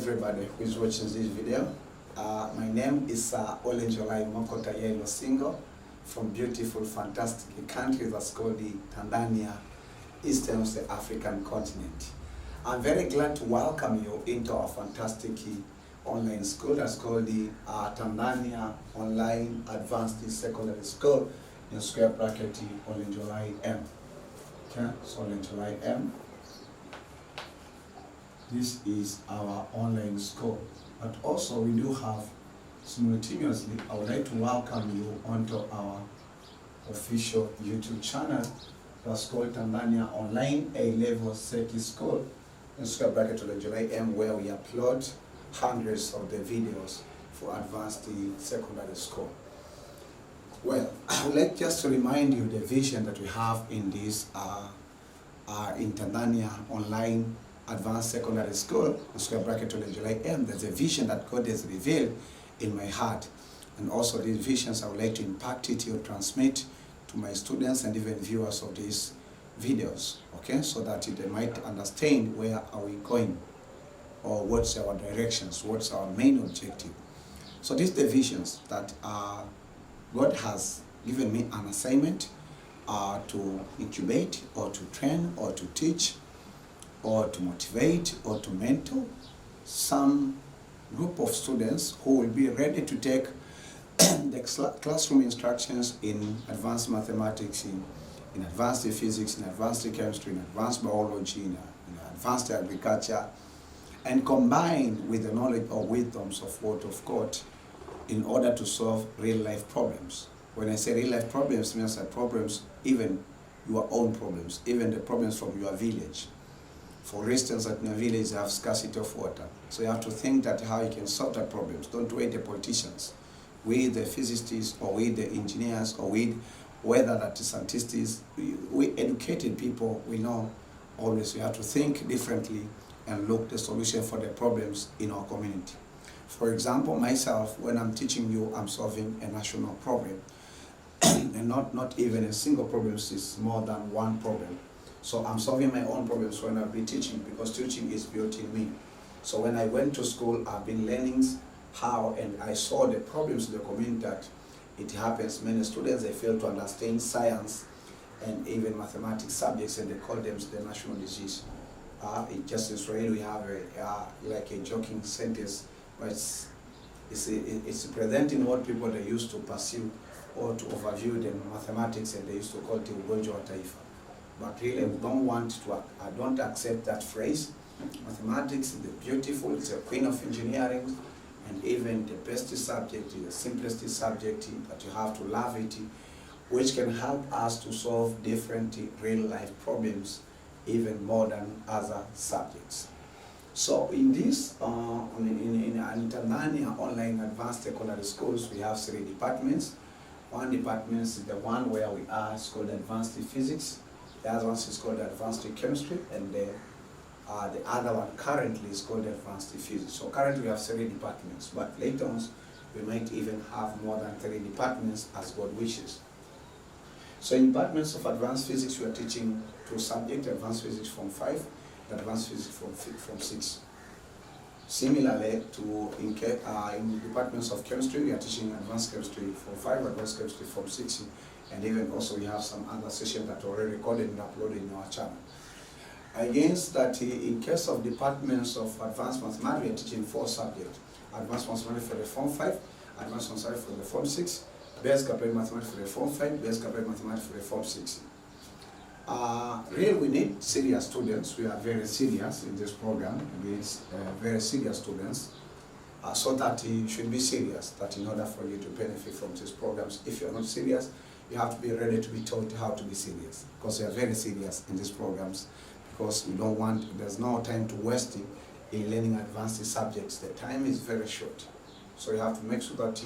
everybody who is watching this video. My name is Olenjolai Single from beautiful, fantastic country that's called the Tanzania, eastern of the African continent. I'm very glad to welcome you into our fantastic online school that's called the Tanzania Online Advanced Secondary School in square bracket OLENJOLAIM. Okay, so OLENJOLAIM. This is our online school, but also we do have simultaneously, I would like to welcome you onto our official YouTube channel that's called Tanzania Online A-Level Circuit School in square bracket OLENJOLAIM, where we upload hundreds of the videos for advanced secondary school. Well, I would like just to remind you the vision that we have in this in Tanzania Online Advanced Secondary School, square bracket OLENJOLAIM. There's a vision that God has revealed in my heart, and also these visions I would like to impact it or transmit to my students and even viewers of these videos, okay, so that they might understand where are we going, or what's our directions, what's our main objective. So these are the visions that God has given me an assignment to incubate or to train or to teach or to motivate or to mentor some group of students who will be ready to take the classroom instructions in advanced mathematics, in advanced physics, in advanced chemistry, in advanced biology, in advanced agriculture, and combine with the knowledge or wisdoms of Word of God in order to solve real-life problems. When I say real-life problems, it means that problems, even your own problems, even the problems from your village. For instance, at your village, you have scarcity of water. So you have to think that how you can solve that problems. Don't wait the politicians. We, the physicists, or we, the engineers, or we, whether that the scientists, we educated people, we know always we have to think differently and look the solution for the problems in our community. For example, myself, when I'm teaching you, I'm solving a national problem. And not even a single problem, is more than one problem. So I'm solving my own problems when I'll be teaching, because teaching is built in me. So when I went to school, I've been learning how, and I saw the problems in the community that it happens. Many students, they fail to understand science and even mathematics subjects, and they call them the national disease. Just in Israel, we have like a joking sentence, but it's presenting what people they used to pursue or to overview the mathematics, and they used to call it ugonjwa wa taifa. But really, we don't want to, I don't accept that phrase. Mathematics is the beautiful, it's a queen of engineering, and even the best subject, the simplest subject, that you have to love it, which can help us to solve different real-life problems, even more than other subjects. So in this, in Tanzania Online Advanced Secondary Schools, we have 3 departments. One department is the one where we are, it's called Advanced Physics. The other one is called Advanced Chemistry, and the other one currently is called Advanced Physics. So currently we have 3 departments, but later on we might even have more than 3 departments as God wishes. So in departments of Advanced Physics, we are teaching 2 subjects, Advanced Physics from 5, Advanced Physics from 6. Similarly to in departments of Chemistry, we are teaching Advanced Chemistry from 5, Advanced Chemistry from 6, and even also we have some other sessions that are already recorded and uploaded in our channel. Against that, in case of departments of Advanced Mathematics, we are teaching 4 subjects. Advanced Mathematics for the Form 5, Advanced Mathematics for the Form 6, Basic Applied Mathematics for the Form 5, Basic Applied Mathematics for the Form 6. Really, we need serious students. We are very serious in this program. We need very serious students, so that you should be serious, that in order for you to benefit from these programs, if you're not serious, you have to be ready to be taught how to be serious, because we are very serious in these programs, because we don't want, there's no time to waste in learning advanced subjects. The time is very short. So you have to make sure that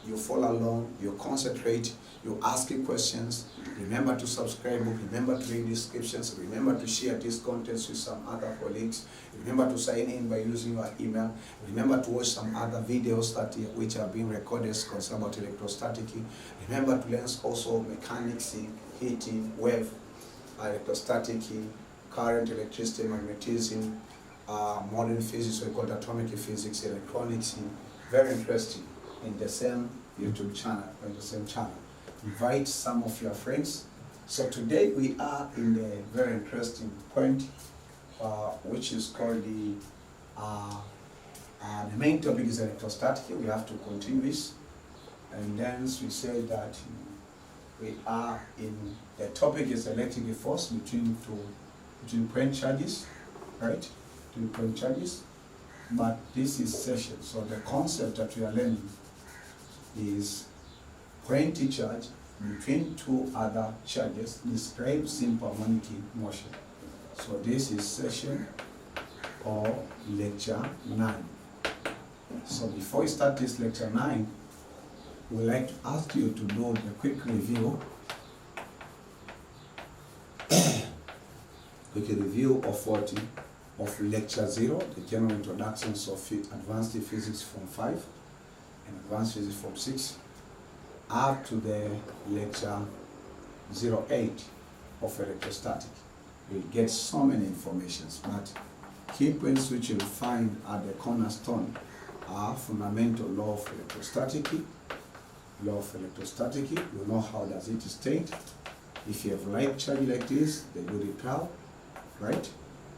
you follow along, you concentrate, you ask questions, remember to subscribe, remember to read descriptions, remember to share these contents with some other colleagues, remember to sign in by using your email, remember to watch some other videos that which are being recorded concerning about electrostatic, remember to learn also mechanics, heating, wave, electrostatic, current, electricity, magnetism, modern physics, we call it atomic physics, electronics, very interesting in the same YouTube channel, or the same channel. Invite some of your friends. So today we are in a very interesting point, which is called the main topic is electrostatic. We have to continue this. And then we say that we are in, the topic is electric force between point charges, right? Between point charges. But this is session. So the concept that we are learning is point charge between two other charges describe simple harmonic motion. So this is session or lecture 9. So before we start this lecture 9, we'd like to ask you to do a quick review of what? Of lecture 0, the general introductions of advanced physics from 5 and advanced physics from 6, up to the lecture 08 of electrostatic. You'll get so many informations, but key points which you'll find at the cornerstone are fundamental law of electrostatic. Law of electrostatic, you know how does it state. If you have like charge like this, they do repel, right?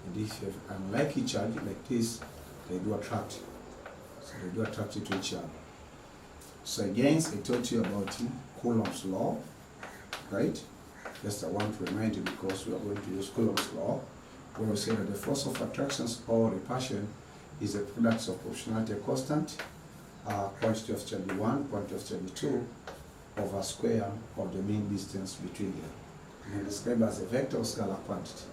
And if you have unlike charge like this, they do attract. So they do attract to each other. So again, I told you about Coulomb's law, right? Just I want to remind you because we are going to use Coulomb's law, where we say that the force of attraction or repulsion is a product of proportionality constant, quantity of charge 1, quantity of charge 2, over square of the mean distance between them. And described as a vector or scalar quantity.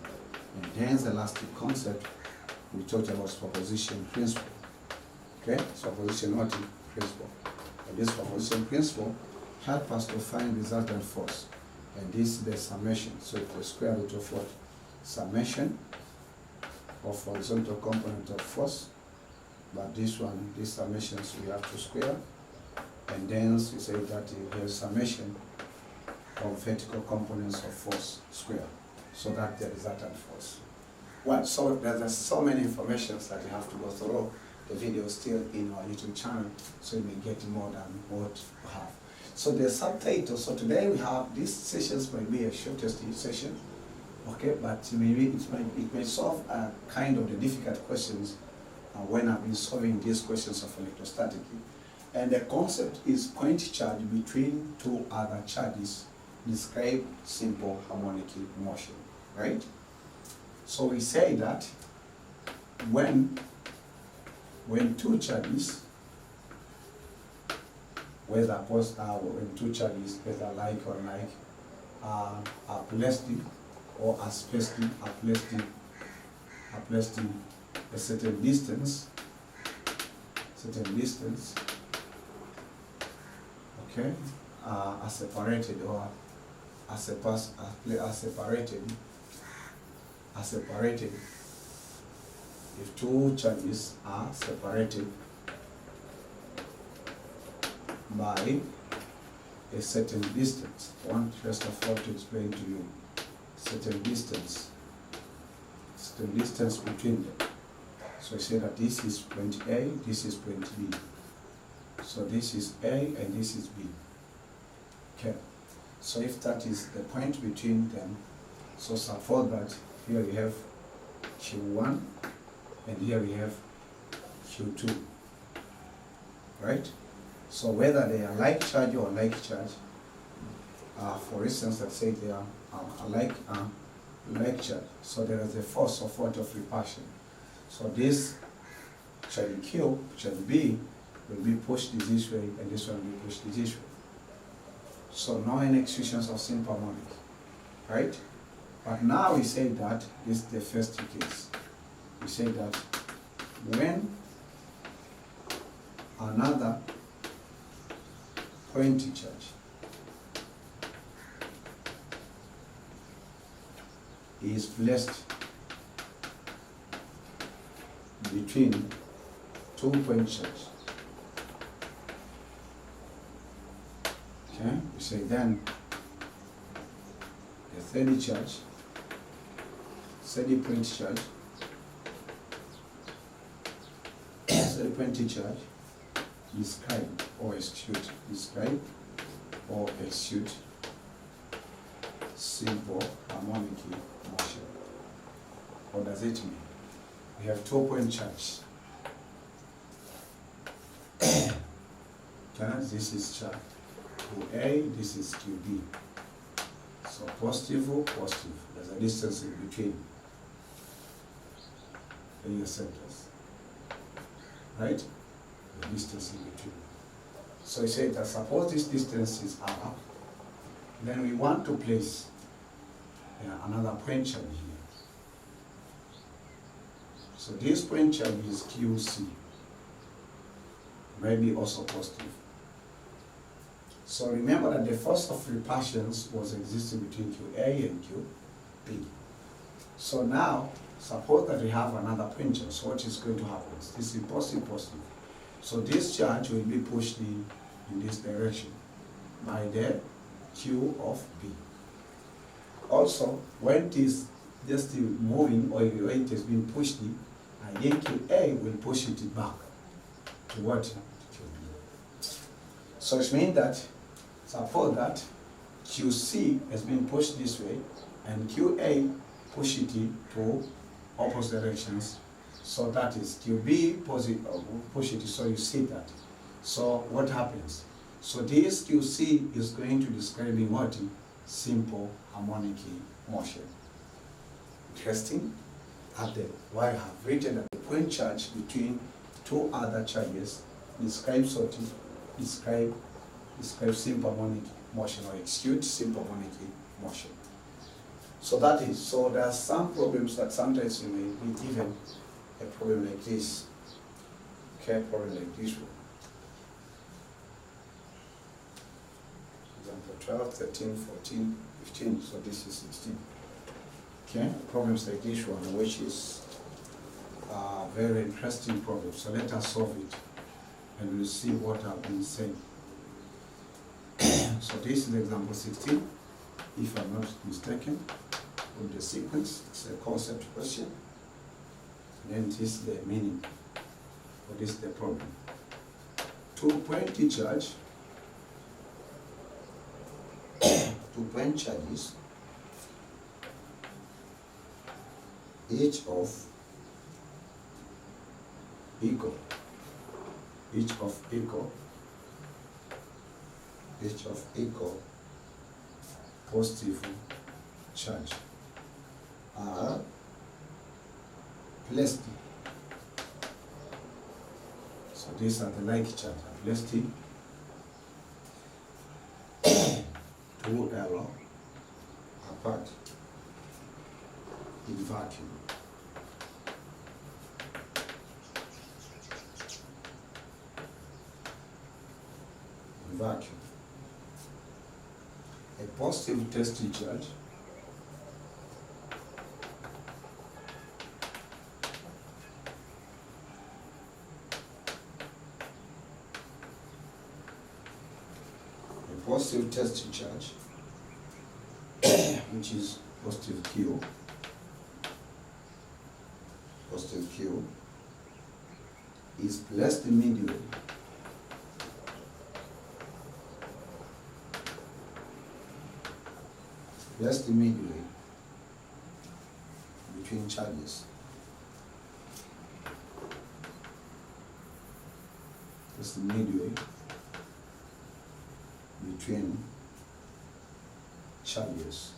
And hence the last concept we talked about superposition principle. Okay, superposition principle. And this superposition principle helps us to find resultant force. And this is the summation. So it's the square root of what? Summation of horizontal component of force. But this one, these summations we have to square. And then we say that you have summation of vertical components of force square. So that the resultant force. Well, so there's so many informations that you have to go through. The video is still in our YouTube channel, so you may get more than what you have. So the subtitle, so today we have, these sessions might be a shortest session, okay, but maybe it may solve a kind of the difficult questions when I've been solving these questions of electrostatic. And the concept is point charge between two other charges describe simple harmonic motion, right? So we say that when two charges, when two charges, whether like or like, are placed or are placed in a certain distance, okay, are separated or are separated. If two charges are separated by a certain distance, I want first of all to explain to you certain distance between them. So I say that this is point A, this is point B. So this is A and this is B. Okay. So if that is the point between them, so suppose that here we have Q1 and here we have Q2, right? So whether they are like charge or like charge, for instance, let's say they are like charge, so there is a force of what? Of repulsion. So this charge Q, charge B, will be pushed this way and this one will be pushed this way. So no any expressions of simple harmonic, right? But now we say that this is the first case. We say that when another point charge is placed between two point charges, okay, we say then the third point charge 220 charge, describe or execute, describe or execute simple harmonic motion. What does it mean? We have 2-point charge. This is charge QA, this is QB. So positive, positive. There's a distance in between in your centers. Right? The distance in between. So he said that suppose this distance is R, then we want to place another point charge here. So this point charge is QC, maybe also positive. So remember that the force of repulsions was existing between QA and QB. So now, suppose that we have another point charge. So what is going to happen? This is positive, positive. So this charge will be pushed in this direction by the Q of B. Also, when it is just moving or when it has been pushed in, again QA will push it back to what? To QB. So it means that, suppose that QC has been pushed this way and QA push it to opposite directions. So that is QB push it, so you see that. So what happens? So this QC is going to describe in what? Simple harmonic motion. Interesting. Why I have written that the point charge between two other charges describes what? Describe simple harmonic motion or execute simple harmonic motion. So that is, so there are some problems that sometimes you may be given a problem like this. Okay, problem like this one. Example 12, 13, 14, 15, so this is 16. Okay, problems like this one, which is a very interesting problem. So let us solve it and we'll see what I've been saying. So this is example 16, if I'm not mistaken, with the sequence. It's a concept question. And then this is the meaning, or this is the problem. 2-point charge, 2-point charges, each of equal positive charge are placed. So these are the like charge are placed 2L apart in vacuum. A positive test charge charge which is positive Q is placed midway between charges. That's the midway between charges.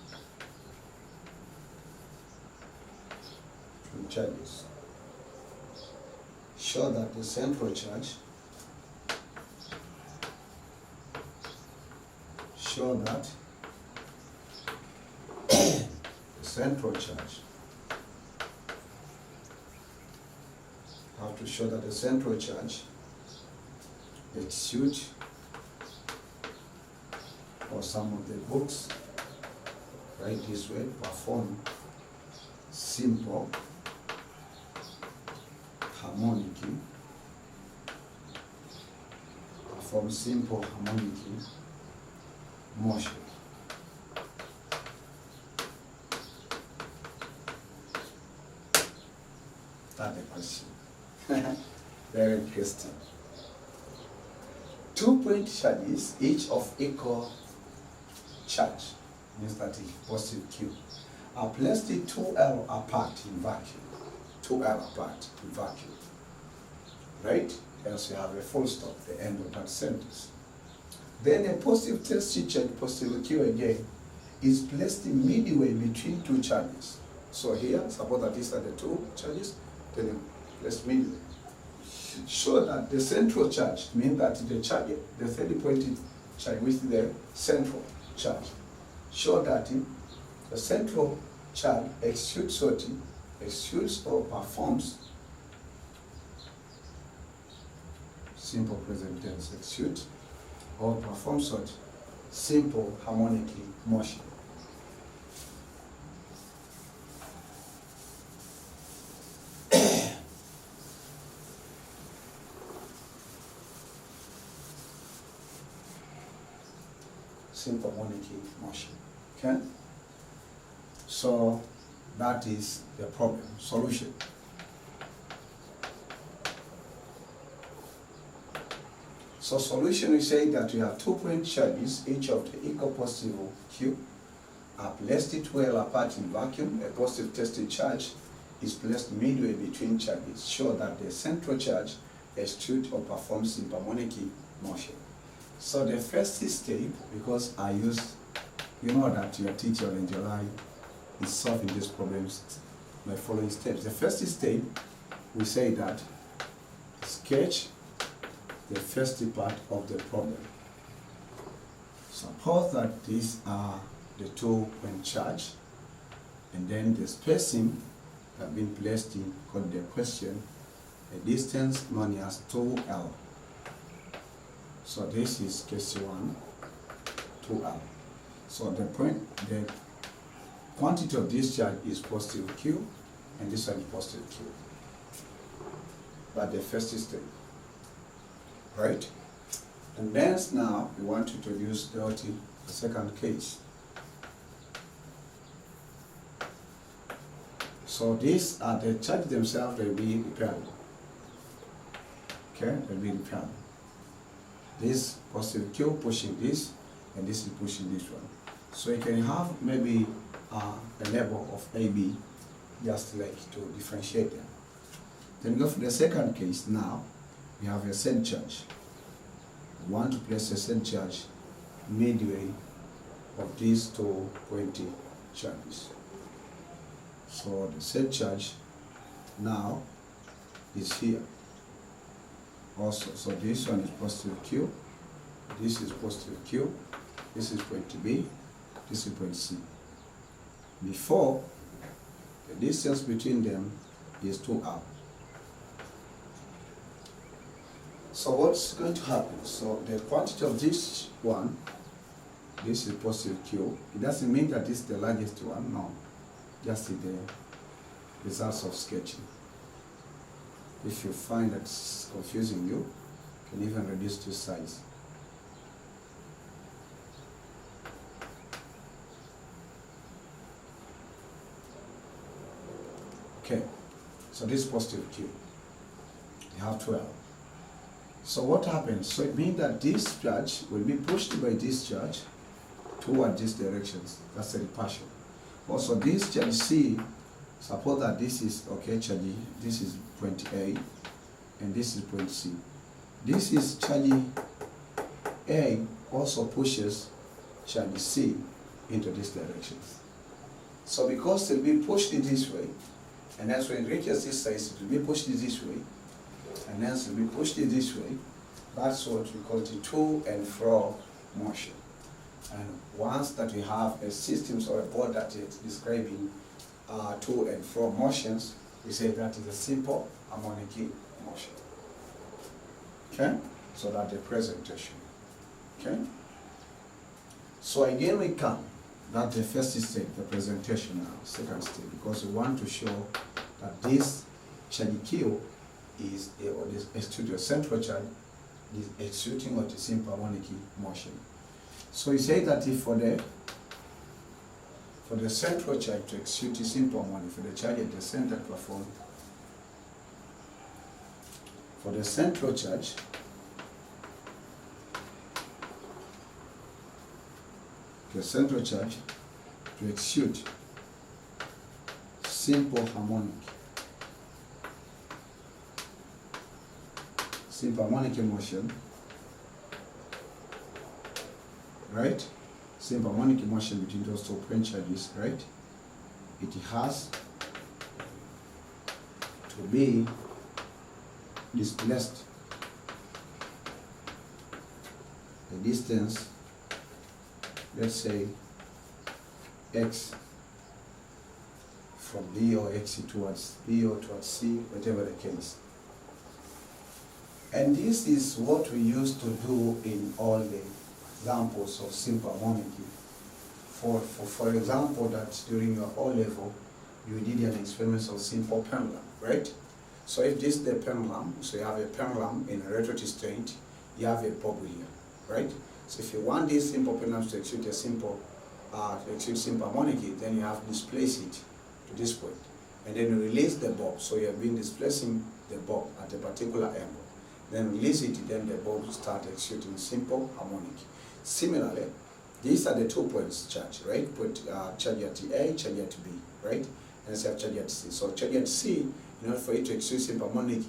Show that the central charge have to show that the central charge execute, or some of the books write this way, perform simple harmonic motion. That's the question. direct casting. 2 point charges, each of equal charge, means that is positive Q, are placed 2L apart in vacuum. 2L apart in vacuum. Right? Else you have a full stop, the end of that sentence. Then a positive test charge, positive Q again, is placed midway between two charges. So here, suppose that these are the two charges, then you place midway. So that the central charge means that the charge, the 30-point charge with the central charge, show that the central charge executes or performs, simple present tense, execute or performs what? Simple harmonic motion. Simple harmonic motion. Okay? So that is the problem. Solution. So solution, we say that we have 2 point charges, each of the equal positive Q, are placed 2L apart in vacuum. A positive tested charge is placed midway between charges, show that the central charge executes or performs simple harmonic motion. So the first step, because I use, you know that your teacher Olenjolai is solving these problems by following steps. The first step, we say that sketch the first part of the problem. Suppose that these are the 2 point charge, and then the spacing have been placed in, called the question, a distance known as 2L. So this is case 1, 2L. So the quantity of this charge is positive Q, and this one is positive Q. But the first step, right? And then now we want to introduce the second case. So these are the charges themselves, they will be repelled. Okay, they will be repelled. This positive Q pushing this, and this is pushing this one. So you can have maybe a level of AB, just like to differentiate them. Then go for the second case. Now we have a set charge. We want to place a set charge midway of these 2 point charges. So the set charge now is here. Also, so this one is positive Q, this is positive Q, this is point B, this is point C. Before, the distance between them is 2R. So what's going to happen? So the quantity of this one, this is positive Q. It doesn't mean that this is the largest one, no. Just the results of sketching. If you find that it's confusing you, you can even reduce to size. Okay, so this is positive Q. You have 12. So what happens? So it means that this charge will be pushed by this charge toward these directions. That's the repulsion. Also this charge C, suppose that this is, okay, charge, this is point A, and this is point C. This is charge A also pushes charge C into these directions. So because it will be pushed in this way, and as when it reaches this size, it will be pushed this way, and hence it will be pushed this way. That's what we call the to and fro motion. And once that we have a system or a board that is describing to and fro motions, we say that is a simple harmonic motion. Okay? So that's the presentation. Okay? So again we come. That's the first step, the presentation now, second step, because we want to show that this charge Q is a central charge is executing what is simple harmonic motion. So we say that if for the central charge to execute a simple harmonic, for the charge at the center perform, For the central charge, to execute simple harmonic motion, right? Simple harmonic motion between those two point charges, right? It has to be displaced the distance, let's say x from B or x towards B or towards C, whatever the case. And this is what we used to do in all the examples of simple harmonic. For example, that during your O level, you did an experiment of simple pendulum, right? So if this is the pendulum, so you have a pendulum in a rotating state, you have a bob here, right? So if you want these simple pendulums to execute a simple harmonic, then you have to displace it to this point, and then you release the bob. So you have been displacing the bob at a particular angle. Then release it, then the bob will start executing simple harmonic. Similarly, these are the 2 points charge, right? Put charge at A, charge at B, right? And so charge at C. So charge at C, in order for it to execute simple harmonic,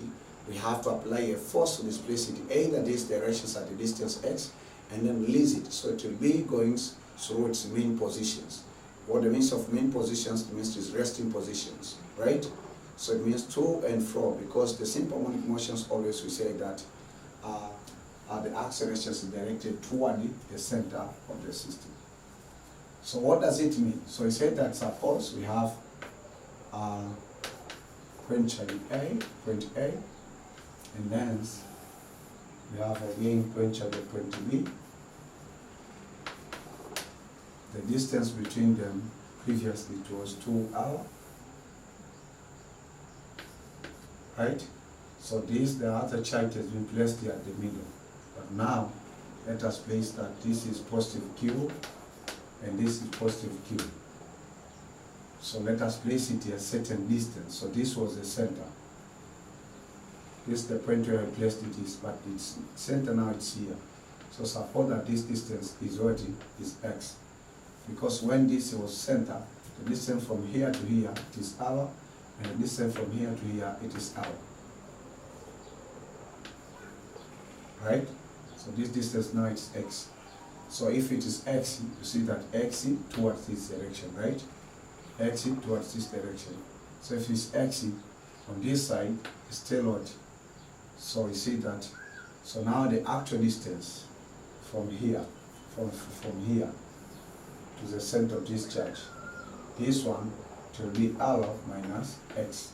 we have to apply a force to displace it either these directions at the distance x, and then release it. So it will be going through its main positions. What the means of main positions, it means is resting positions, right? So it means to and fro, because the simple harmonic motions always we say that the accelerations is directed toward the center of the system. So what does it mean? So we say that suppose we have point charge A, and then we have again point charge at point B. The distance between them previously it was 2r, right? So the other charge has been placed here at the middle. But now, let us place that this is positive Q and this is positive Q. So let us place it at a certain distance. So this was the center. This is the point where I placed it is, but its center now it's here. So suppose that this distance is what is x. Because when this was center, the distance from here to here is r, and the distance from here to here it is r. Right? So this distance now is x. So if it is x, you see that x towards this direction, right? X towards this direction. So if it's x on this side, it's still what? So you see that. So now the actual distance from here, from here to the center of this charge, this one will be r minus x,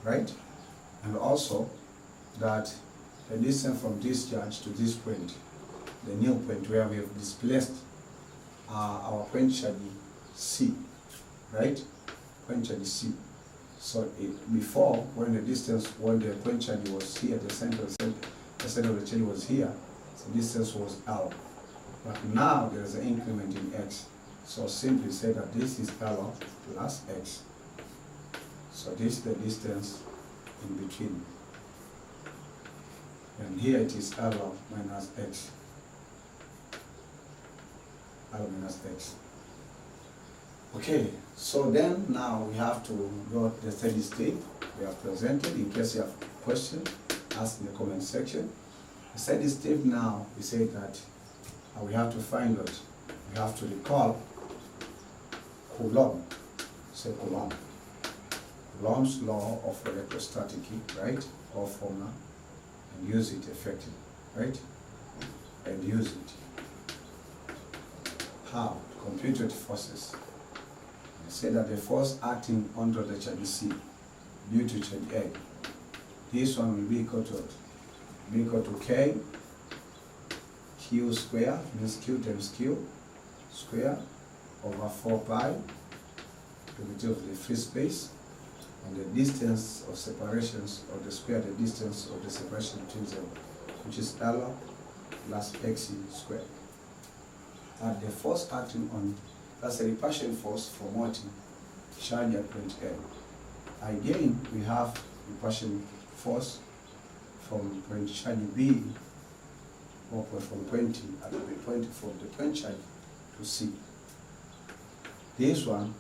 right? And also that the distance from this charge to this point, the new point where we have displaced our point charge C, right? Point charge C. So before, when the point charge was here, the center of the charge was here, so distance was L. But now there is an increment in x. So simply say that this is L plus x. So this is the distance in between. And here it is L minus x. L minus x. Okay, so then now we have to go to the steady state we have presented. In case you have a question, ask in the comment section. The steady state now, we say that we have to find out, we have to recall Coulomb, say Coulomb. Coulomb's law of electrostatic, right? Or formula, and use it effectively, right? And use it. How? Computed forces. I say that the force acting onto the charge C due to charge A, this one will be equal to K Q square, means Q times Q square over 4 pi, derivative of the free space, and the distance of separations of the square, the distance of the separation between them, which is L plus X squared. And the force acting on, that's a repulsion force for what? Charge at point A. Again, we have repulsion force from point charge B, or from point from the point charge to C. This one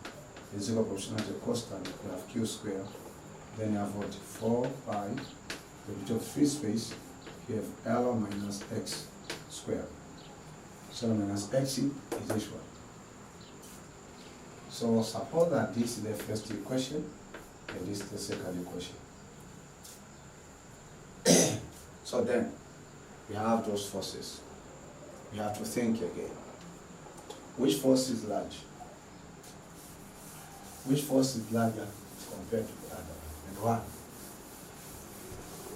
is equal proportional to constant. You have Q square. Then you have what? 4 pi. The bit of free space. You have L minus X square. So L minus X is this one. So suppose that this is the first equation and this is the second equation. So then we have those forces. We have to think again. Which force is large? Which force is larger compared to the other? And why?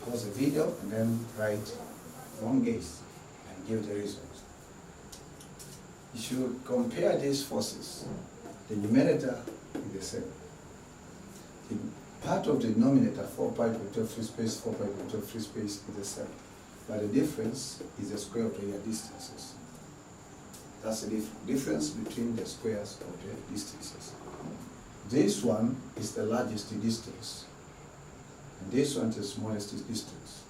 Pause the video and then write one guess and give the reasons. If you compare these forces, the numerator is the same. The part of the denominator, 4 pi per free space, 4 pi per free space is the same. But the difference is the square of their distances. That's the difference between the squares of the distances. This one is the largest distance, and this one is the smallest distance.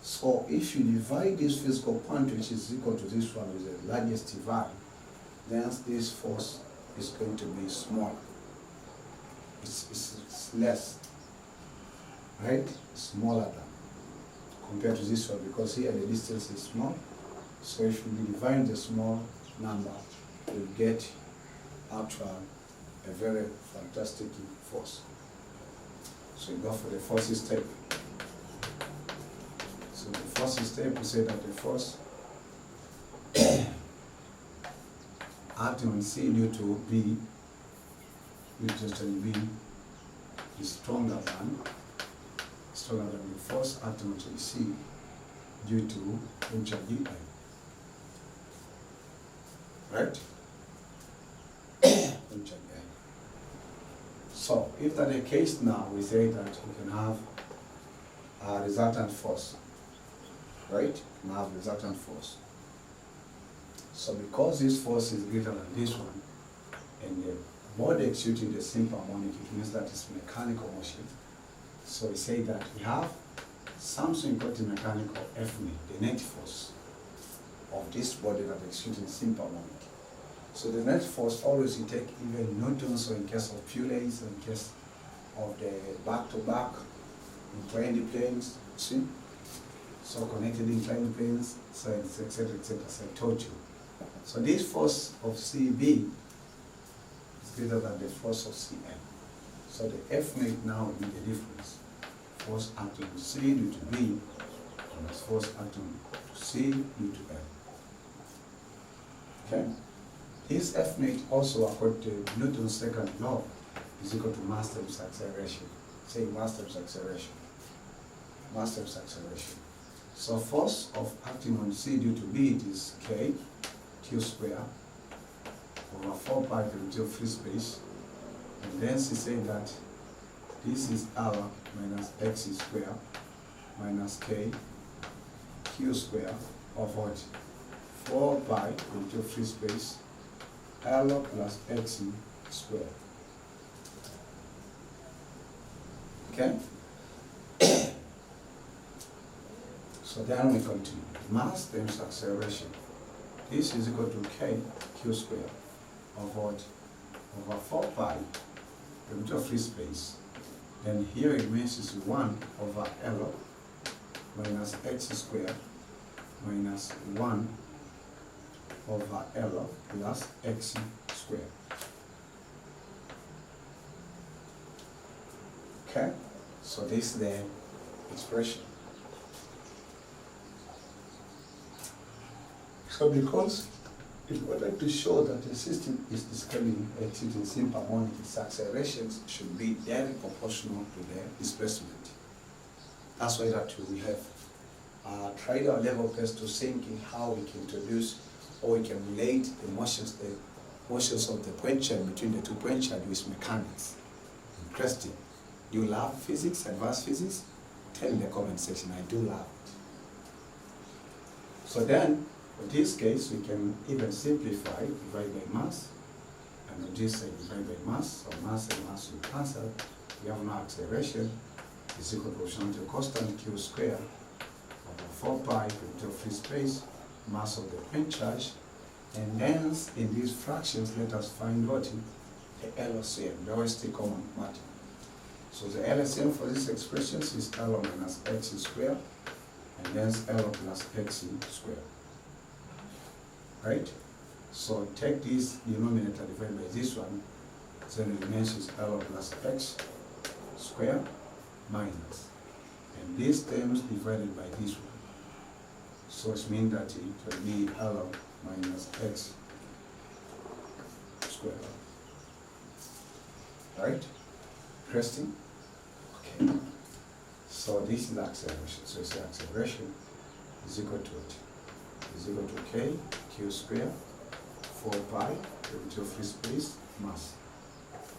So if you divide this physical quantity, which is equal to this one with the largest value, then this force is going to be smaller. It's less, right? Smaller than compared to this one, because here the distance is small. So if you divide the small number, you get actual a very fantastic force. So you go for the forces step. So the forces step, we say that the force acting on C due to B, B is stronger than the force acting on C due to point D. Right? So, if that's the case now, we say that we can have a resultant force, right? We can have resultant force. So, because this force is greater than this one, and the body executing the simple harmonic, it means that it's mechanical motion. So, we say that we have something called the mechanical F net, the net force of this body that executes simple harmonic. So the net force always you take even newtons, or in case of Pulley's, or in case of the back-to-back inclined planes, see? So connected inclined planes, so etc., as I told you. So this force of CB is greater than the force of CM. So the F net now will be the difference. Force acting on C due to B, plus force acting on C due to M. Okay? This F net also, according to Newton's second law, is equal to mass times acceleration. Say mass times acceleration. Mass times acceleration. So force of acting on C due to B, it is K, Q square, over 4 pi to free space. And then she said that this is R minus X square minus K, Q square of what? 4 pi into free space, L plus X squared. Okay? So then we continue. Mass times acceleration. This is equal to K, Q squared of what? Over 4 pi into free space. Then here it means is 1 over L minus X squared minus 1 over L plus X squared. Okay? So this is the expression. So because in order to show that the system is describing executing simple harmonic, its accelerations should be directly proportional to the displacement. That's why that we have tried our level best to think in how we can introduce or we can relate the motions of the point charge between the 2 point charge with mechanics. Interesting. Do you love physics, advanced physics? Tell in the comment section, I do love it. So then, in this case, we can even simplify, divide by mass, and on this side, divide by mass, so mass and mass will cancel. We have no acceleration, is equal to proportional to constant Q square 4 pi to free space, mass of the point charge, and hence in these fractions let us find what? The LCM, the lowest common multiple. So the LCM for these expressions is L minus x squared, and hence L plus x squared. Right? So take this denominator divided by this one, then it remains is L plus x squared minus. And these terms divided by this one. So it means that it will be L minus x squared. Right? Interesting? Okay. So this is acceleration. So it's acceleration is equal to what? Is equal to k, q squared, 4 pi, to free space, mass.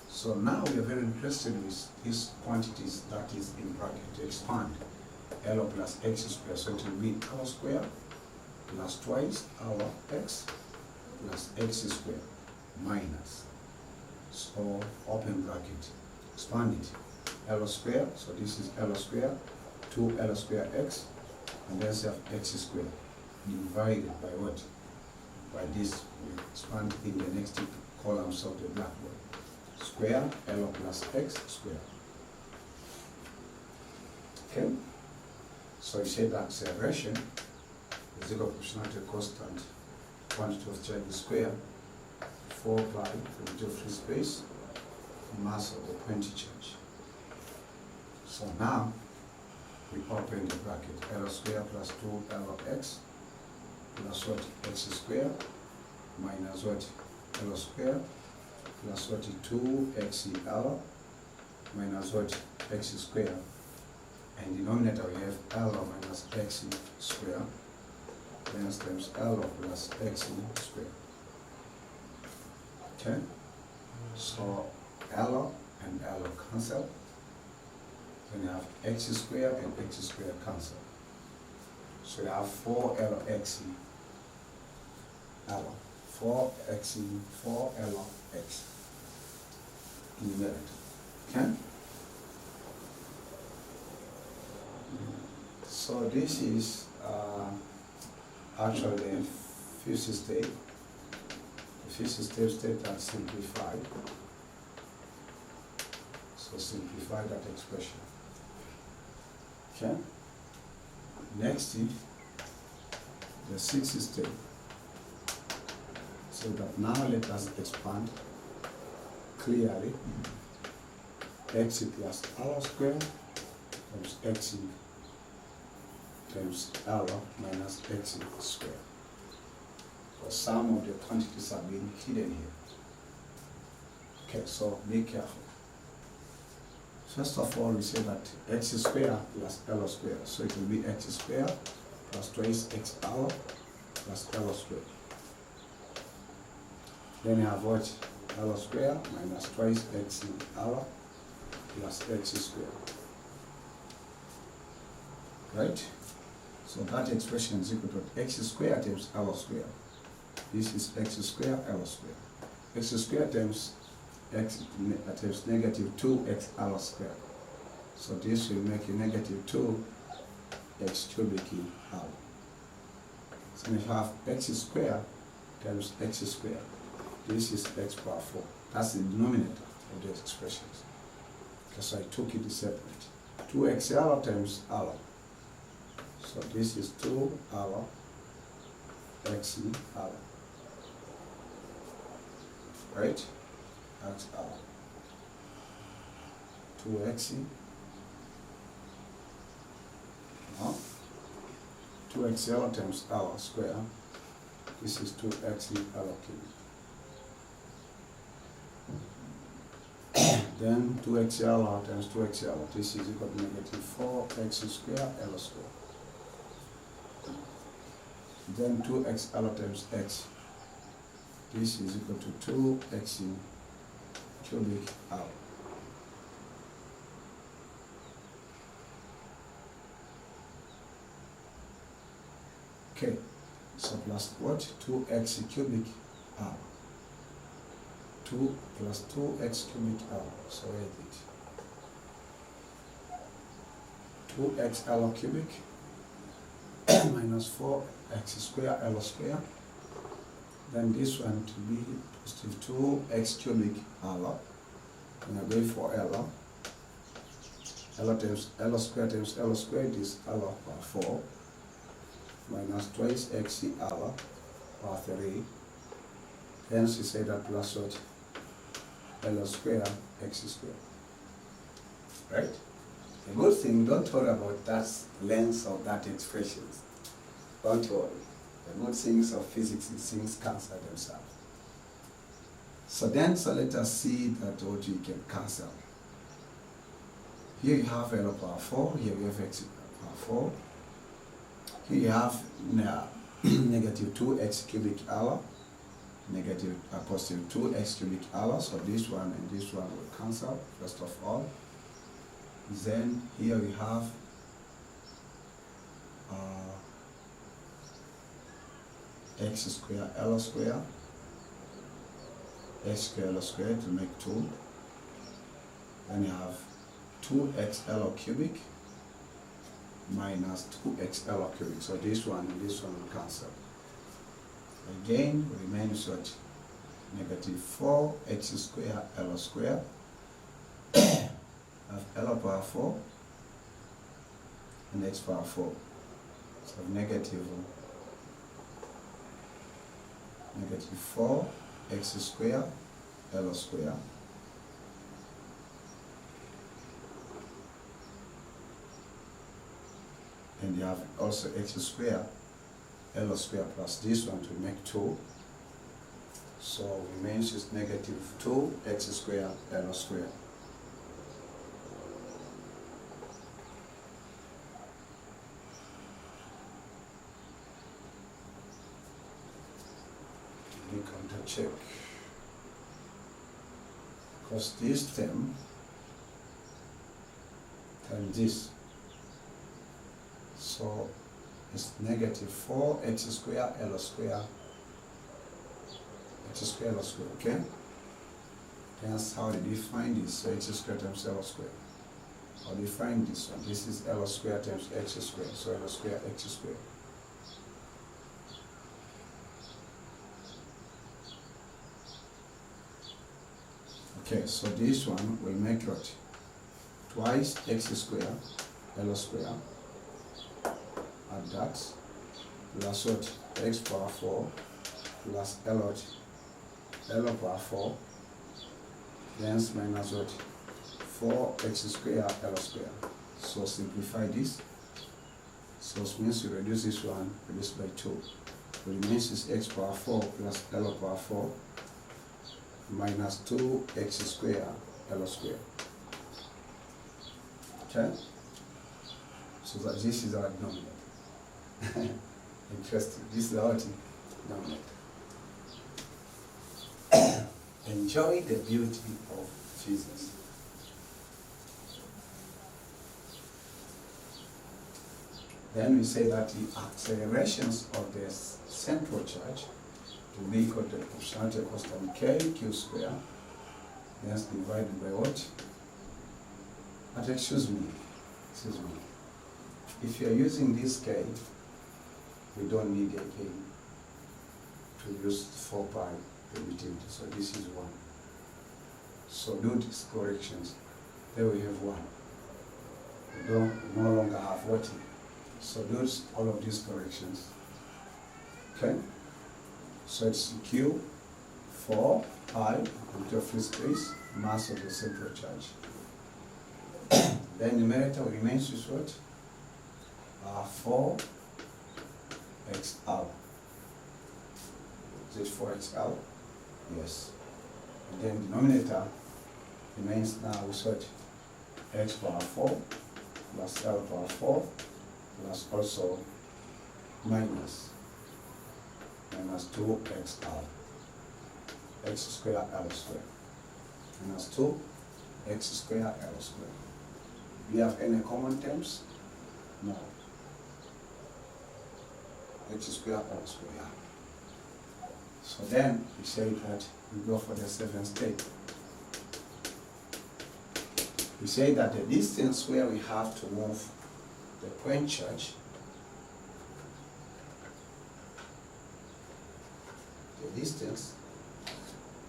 So now we are very interested with these quantities that is in bracket to expand. L plus x squared, so it will be L squared plus twice our x plus x squared minus. So open bracket, expand it. L squared, so this is L squared, 2L squared x, and then we have x squared divided by what? By this, we expand in the next columns of the blackboard. Square L plus x squared. Okay? So you say that acceleration is equal proportional to constant quantity of charge square 4 pi into free space mass of the point charge. So now we open the bracket L squared plus 2Lx plus what? X squared minus what? L squared plus what? 2xL minus what? X squared, and denominator we have L minus x squared, then times L plus x squared. Okay? So L and L cancel. Then you have x squared and x squared cancel. So you have 4LX L. 4LX in the minute. Okay? So this is actually the fifth step. The fifth step state that simplified. So simplify that expression. Okay? Next is the sixth step. So that now let us expand clearly x plus L squared times x times L minus x squared. So some of the quantities are being hidden here. Okay, so be careful. First of all, we say that x squared plus L squared. So it will be x squared plus twice xL plus L squared. Then you have what? L squared minus twice xL plus x squared. Right? So that expression is equal to x squared times L squared. This is x squared L squared. X squared times x times negative 2xL squared. So this will make a negative 2x cubic L. So we have x squared times x squared. This is x power 4. That's the denominator of the expressions. Because I took it separate. 2xL times L. So this is 2L xL. Right? That's L. 2x. No? 2xL times L square. This is 2xL cubed. Then 2xL times 2xL. This is equal to negative 4x squared L squared. Then 2xL times x. This is equal to 2x cubic L. Okay, so plus what? 2x cubic L. 2 plus 2x cubic L. So write it. 2xL cubic minus 4x square L square. Then this one to be positive 2x cubic L. We are going for L. L times L square times L square is L power 4 minus twice x L power 3. Hence we say that plus what? L square x square. Right? The good thing, don't worry about that length of that expression. Don't worry. The good things of physics is things cancel themselves. So let us see that what we can cancel. Here you have L power 4, here we have x power 4. Here you have negative 2x cubic L, positive 2x cubic L, so this one and this one will cancel, first of all. Then here we have x square L square, x square L square to make 2. Then you have 2xL cubic minus 2xL cubic. So this one and this one will cancel. Again, remains what? Negative 4x square L square. Have L power 4 and x power 4. So negative 4x square L square and you have also x square L square plus this one to make 2. So remains is negative 2x square L square. We counter check. Because this term times this. So it's negative 4x square L square, x square L square, okay? That's how they define this, so x square times L square. How do you find this one? This is L square times x square, so L square x square. Okay, so this one will make what? Twice x square L square. Add that plus what? X power 4 plus L power 4, then minus what? 4x square L square. So simplify this. So it means you reduce this one, reduce by 2. So it means is x power 4 plus L power 4 minus 2x square L square. Okay? So that this is our denominator. Interesting. This is our denominator. Enjoy the beauty of physics. Then we say that the accelerations of the central charge will be equal to the proportionality constant k q square. That's divided by what? But excuse me. If you are using this k, we don't need a k to use 4 pi permittivity. So this is 1. So do these corrections. There we have 1. We no longer have what? So do all of these corrections. Okay? So it's q 4 pi into free space, mass of the central charge. Then numerator remains with what? 4 xl. Is it 4xl? Yes. And then denominator remains now with what? X power 4 plus L power 4 plus also minus 2xl. X square L square. Minus 2 x square L square. Do you have any common terms? No. X square L square. So then we say that we go for the 7th state. We say that the distance where we have to move the point charge distance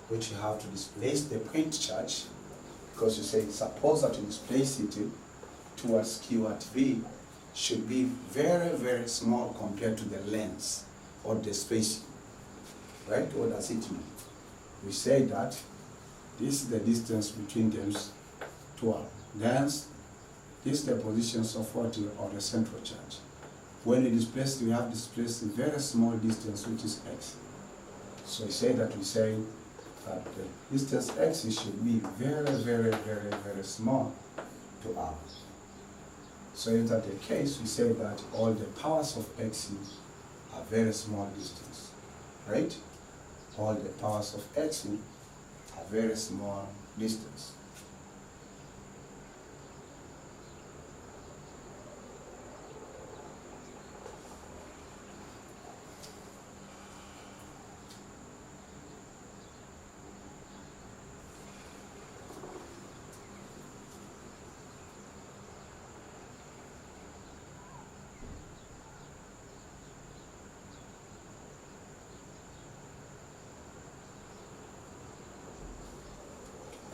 which you have to displace the point charge, because you say suppose that you displace it towards Q at V, should be very, very small compared to the length or the spacing. Right? What does it mean? We say that this is the distance between them two. Thence, this is the positions of what or the central charge. When we displace, we have displaced a very small distance, which is x. So we say that the distance x should be very, very, very, very small to r. So if that's the case, we say that all the powers of x are very small distance, right? All the powers of x are very small distance.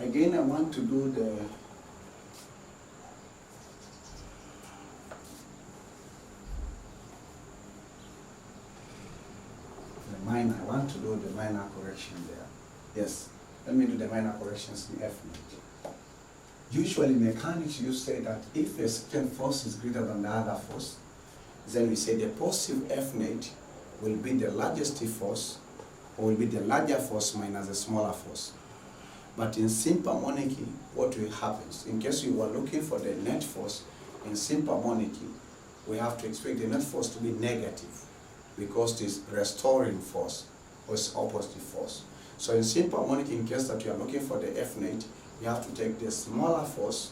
Again, I want to do the minor. I want to do the minor correction there. Yes, let me do the minor corrections in F net. Usually, mechanics you say that if a certain force is greater than the other force, then we say the positive F net will be the largest force, or will be the larger force minus the smaller force. But in simple harmonic, what will happen? In case we were looking for the net force, in simple harmonic, we have to expect the net force to be negative because it is restoring force or it's opposite force. So in simple harmonic, in case that you are looking for the F net, you have to take the smaller force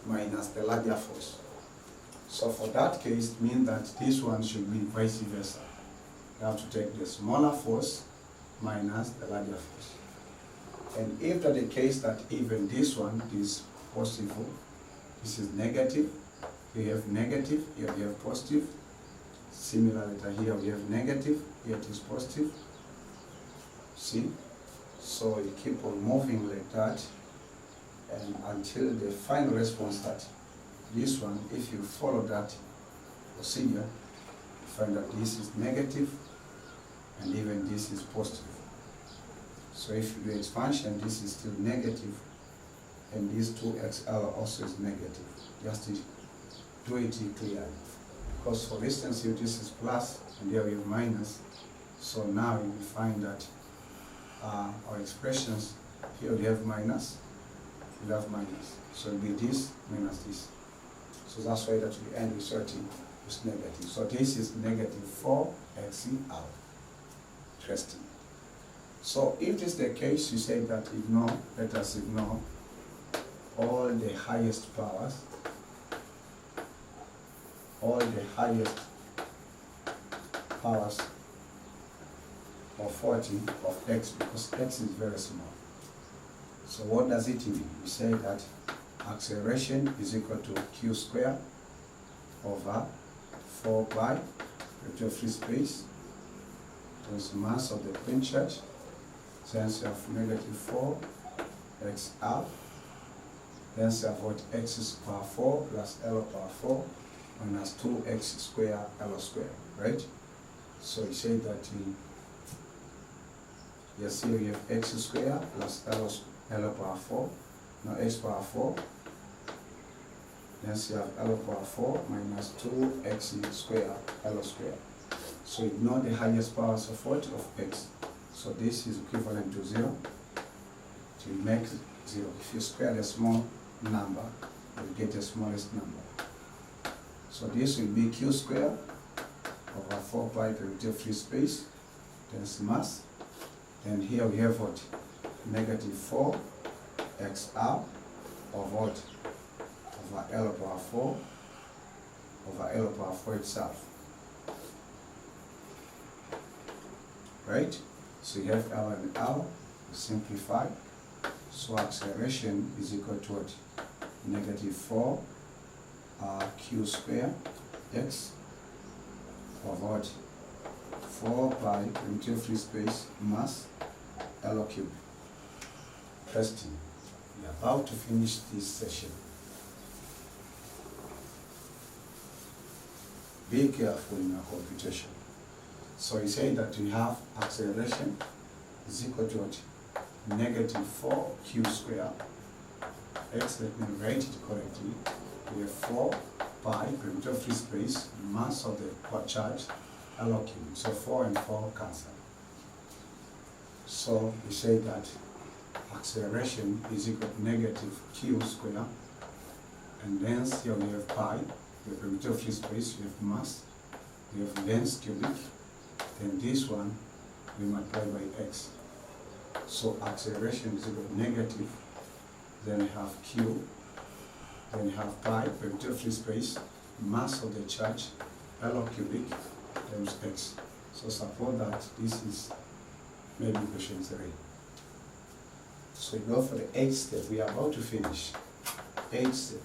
minus the larger force. So for that case, it means that this one should be vice versa. You have to take the smaller force minus the larger force. And if that's the case that even this one is positive, this is negative, we have negative, here we have positive. Similarly, here we have negative, here it is positive. See? So you keep on moving like that, and until the final response that this one, if you follow that procedure, you find that this is negative, and even this is positive. So if you do expansion, this is still negative, and this 2xl also is negative. Just to do it clearly. Because for instance, if this is plus, and here we have minus, so now we find that our expressions, here we have minus, we have minus. So it will be this minus this. So that's why that we end resulting is negative. So this is negative 4xl. Interesting. So if this is the case, you say that ignore, let us ignore all the highest powers, of 40 of x, because x is very small. So what does it mean? We say that acceleration is equal to q squared over 4 pi, vector free space, times mass of the point charge, sense of negative 4 xr, then say what x is power 4 plus l power 4 minus 2x squared l squared, right? So you say that yes, here we have x squared plus l power 4, now x power 4, then you have l power 4 minus 2x squared l squared. So ignore the highest powers of what? Of x. So this is equivalent to 0. To make 0. If you square the small number, you'll get the smallest number. So this will be q squared over 4 pi per free space times mass. Then here we have what? Negative 4 xr of what? Over l power 4 over l power 4 itself. Right? So you have L and L, you simplify. So acceleration is equal to what? Negative 4 q squared x of what? 4 pi primitive free space mass L cube. Testing. We are about to finish this session. Be careful in our computation. So you say that we have acceleration is equal to what? Negative 4q squared. X, let me write it correctly. We have 4 pi primitive free space mass of the charge L cube. So 4 and 4 cancel. So we say that acceleration is equal to negative q squared, and then here we have pi, we have primitive free space, we have mass, we have length cubic, then this one we multiply by x. So acceleration is equal to negative, then we have q, then we have pi, primitive free space, mass of the charge, L cubic times x. So suppose that this is maybe question 3. So we go for the 8th step. We are about to finish. 8th step.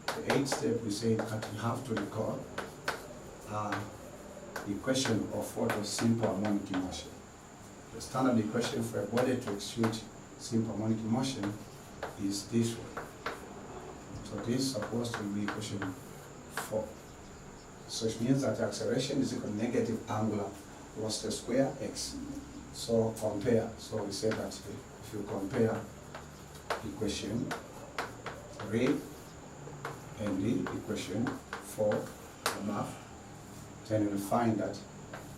The 8th step, we say that we have to record the equation of what is simple harmonic motion. The standard equation for a body to execute simple harmonic motion is this one. So this is supposed to be equation 4. So it means that the acceleration is equal to negative angular velocity square x. So compare. So we say that if you compare equation 3 and the equation 4 above, then you will find that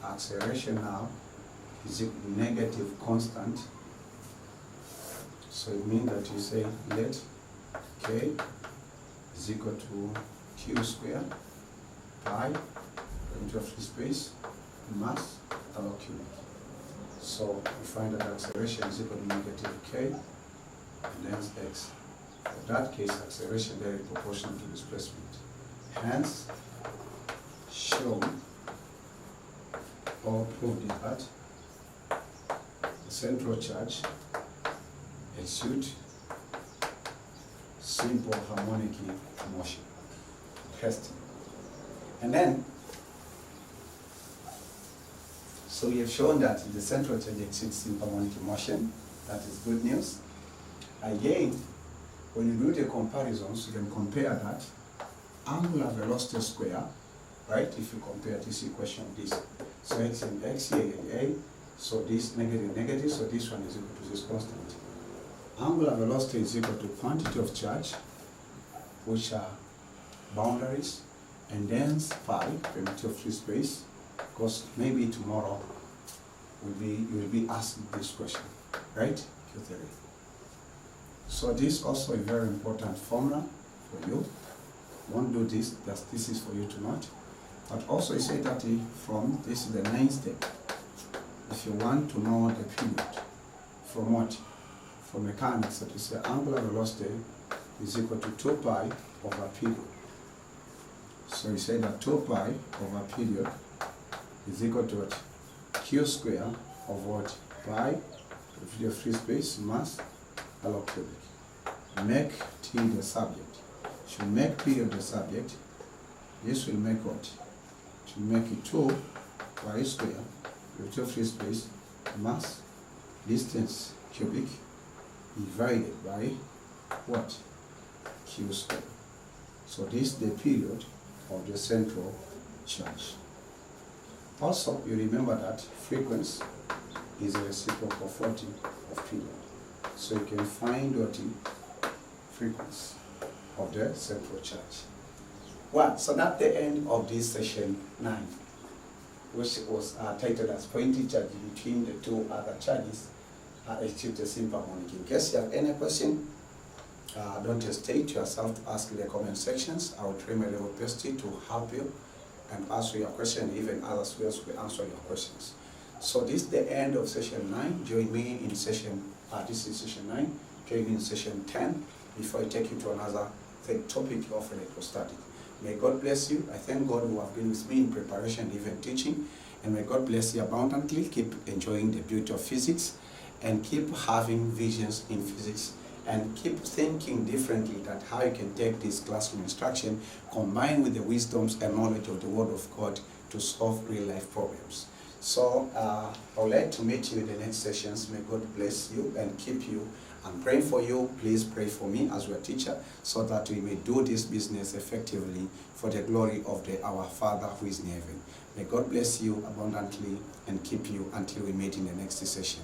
acceleration now is equal to negative constant. So it means that you say let k is equal to q squared pi into free space mass L cubic. So we find that acceleration is equal to negative k and then x. For that case, acceleration there is proportional to displacement. Hence, shown or proved that the central charge executes simple harmonic motion. Testing. And then, so we have shown that the central charge executes simple harmonic motion. That is good news. Again, when you do the comparisons, you can compare that angular velocity square, right? If you compare this equation, this. So x and x, here and a. So this negative, negative, so this one is equal to this constant. Angular velocity is equal to quantity of charge, which are boundaries, and then pi, primitive free space, because maybe tomorrow you will be asked this question, right? Q3. So this also a very important formula for you. Won't do this, this is for you to note. But also you say that from, this is the 9th step. If you want to know the period, from what? From mechanics, that you say angular velocity is equal to 2 pi over period. So you say that 2 pi over period is equal to what? Q square of what? Pi, the free space, mass, L cubic. Make T the subject. Should make period the subject. This will make what? To make it 2 pi square, the free space, mass, distance cubic, divided by what? Q square. So this is the period of the central charge. Also, you remember that frequency is a reciprocal 40 of period. So you can find what the frequency of the central charge. Well, so that's the end of this session 9, which was titled as pointing charge between the two other charges achieve the simple harmonic. In case you have any question, don't hesitate yourself to ask in the comment sections. I will try my level best to help you and answer your question, even others will answer your questions. So this is the end of session 9. Join me in session, this is session 9. Join me in session 10 before I take you to another topic of electrostatic. May God bless you. I thank God who have been with me in preparation, even teaching. And may God bless you abundantly. Keep enjoying the beauty of physics and keep having visions in physics and keep thinking differently that how you can take this classroom instruction combined with the wisdoms and knowledge of the Word of God to solve real life problems. So I would like to meet you in the next sessions. May God bless you and keep you. I'm praying for you. Please pray for me as your teacher so that we may do this business effectively for the glory of our Father who is in heaven. May God bless you abundantly and keep you until we meet in the next session.